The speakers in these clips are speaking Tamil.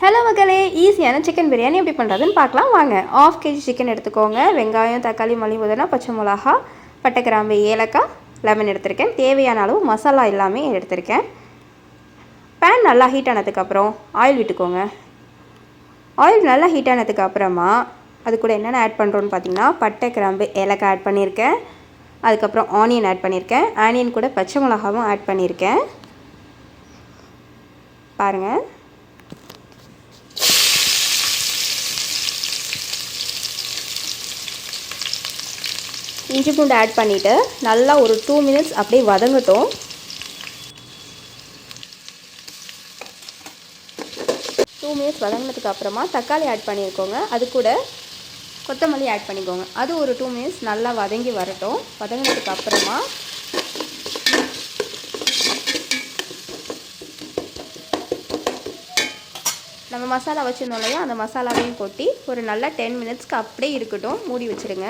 ஹலோ மக்களே, ஈஸியான சிக்கன் பிரியாணி எப்படி பண்ணுறதுன்னு பார்க்கலாம் வாங்க. 1/2 kg சிக்கன் எடுத்துக்கோங்க. வெங்காயம், தக்காளி, மல்லி, புதினா, பச்சை மிளகா, பட்டை, கிராம்பு, ஏலக்காய், லெமன் எடுத்திருக்கேன். தேவையான அளவு மசாலா எல்லாமே எடுத்திருக்கேன். பேன் நல்லா ஹீட் ஆனதுக்கப்புறம் ஆயில் விட்டுக்கோங்க. ஆயில் நல்லா ஹீட் ஆனதுக்கு அப்புறமா அது கூட என்னென்ன ஆட் பண்ணுறோன்னு பார்த்தீங்கன்னா, பட்டை, கிராம்பு, ஏலக்காய் ஆட் பண்ணியிருக்கேன். அதுக்கப்புறம் ஆனியன் ஆட் பண்ணியிருக்கேன். ஆனியன் கூட பச்சை மிளகாவும் ஆட் பண்ணியிருக்கேன். பாருங்கள், இஞ்சி பூண்டு ஆட் பண்ணிவிட்டு நல்லா ஒரு 2 மினிட்ஸ் அப்படியே வதங்கட்டும். வதங்கினதுக்கு அப்புறமா தக்காளி ஆட் பண்ணியிருக்கோங்க. அது கூட கொத்தமல்லி ஆட் பண்ணிக்கோங்க. அது ஒரு 2 மினிட்ஸ் நல்லா வதங்கி வரட்டும். வதங்கினதுக்கு அப்புறமா நம்ம மசாலா வச்சுருந்தோம் இல்லையா, அந்த மசாலாவையும் கொட்டி ஒரு நல்லா 10 மினிட்ஸ்க்கு அப்படியே இருக்கட்டும், மூடி வச்சுருங்க.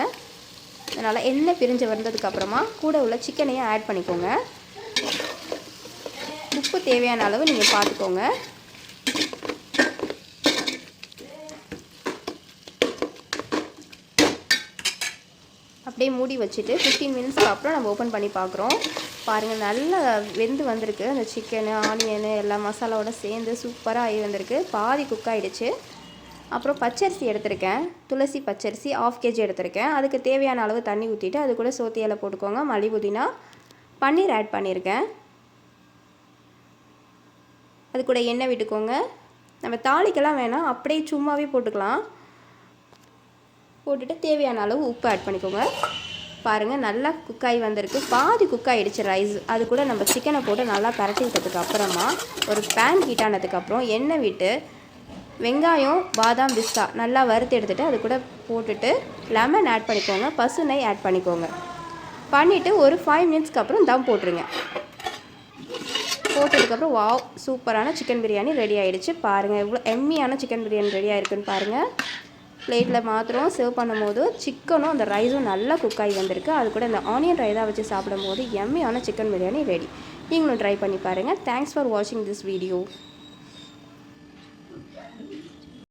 அதனால் எண்ணெய் பிரிஞ்சு வந்ததுக்கப்புறமா கூட உள்ள சிக்கனையும் ஆட் பண்ணிக்கோங்க. உப்பு தேவையான அளவு நீங்கள் பார்த்துக்கோங்க. அப்படியே மூடி வச்சுட்டு 15 மினிட்ஸ்க்கு அப்புறம் நம்ம ஓப்பன் பண்ணி பார்க்குறோம். பாருங்கள், நல்லா வெந்து வந்திருக்கு. அந்த சிக்கனு, ஆனியனு எல்லா மசாலாவோட சேர்ந்து சூப்பராக ஆகி வந்திருக்கு. பாதி குக் ஆகிடுச்சு. அப்புறம் பச்சரிசி எடுத்திருக்கேன். துளசி பச்சரிசி 1/2 kg எடுத்திருக்கேன். அதுக்கு தேவையான அளவு தண்ணி ஊற்றிட்டு அது கூட சோத்து இலை போட்டுக்கோங்க. மல்லி, புதினா, பன்னீர் ஆட் பண்ணியிருக்கேன். அது கூட எண்ணெய் விட்டுக்கோங்க. நம்ம தாளிக்கெல்லாம் வேணாம், அப்படியே சும்மாவே போட்டுக்கலாம். போட்டுட்டு தேவையான அளவு உப்பு ஆட் பண்ணிக்கோங்க. பாருங்கள், நல்லா குக்காகி வந்திருக்கு. பாதி குக்காகிடுச்சு ரைஸ். அது கூட நம்ம சிக்கனை போட்டு நல்லா பரட்டிக்கிட்டதுக்கு அப்புறமா ஒரு பேன் ஹீட் ஆனதுக்கப்புறம் எண்ணெய் விட்டு வெங்காயம், பாதாம், பிஸ்தா நல்லா வறுத்து எடுத்துகிட்டு அது கூட போட்டுட்டு லெமன் ஆட் பண்ணிக்கோங்க. பசு நெய் ஆட் பண்ணிக்கோங்க. பண்ணிவிட்டு ஒரு 5 மினிட்ஸ்க்கு அப்புறம் தம் போட்டுருங்க. போட்டதுக்கப்புறம் வாவ், சூப்பரான சிக்கன் பிரியாணி ரெடி ஆகிடுச்சு. பாருங்கள், எவ்வளோ எம்மியான சிக்கன் பிரியாணி ரெடி ஆகிருக்குன்னு பாருங்கள். பிளேட்டில் மாத்திரம் சர்வ் பண்ணும் போது சிக்கனும் அந்த ரைஸும் நல்லா குக் ஆகி வந்திருக்கு. அது கூட இந்த ஆனியன் ரைஸாக வச்சு சாப்பிடும் போது எம்மியான சிக்கன் பிரியாணி ரெடி. நீங்களும் ட்ரை பண்ணி பாருங்கள். தேங்க்ஸ் ஃபார் வாட்சிங் திஸ் வீடியோ.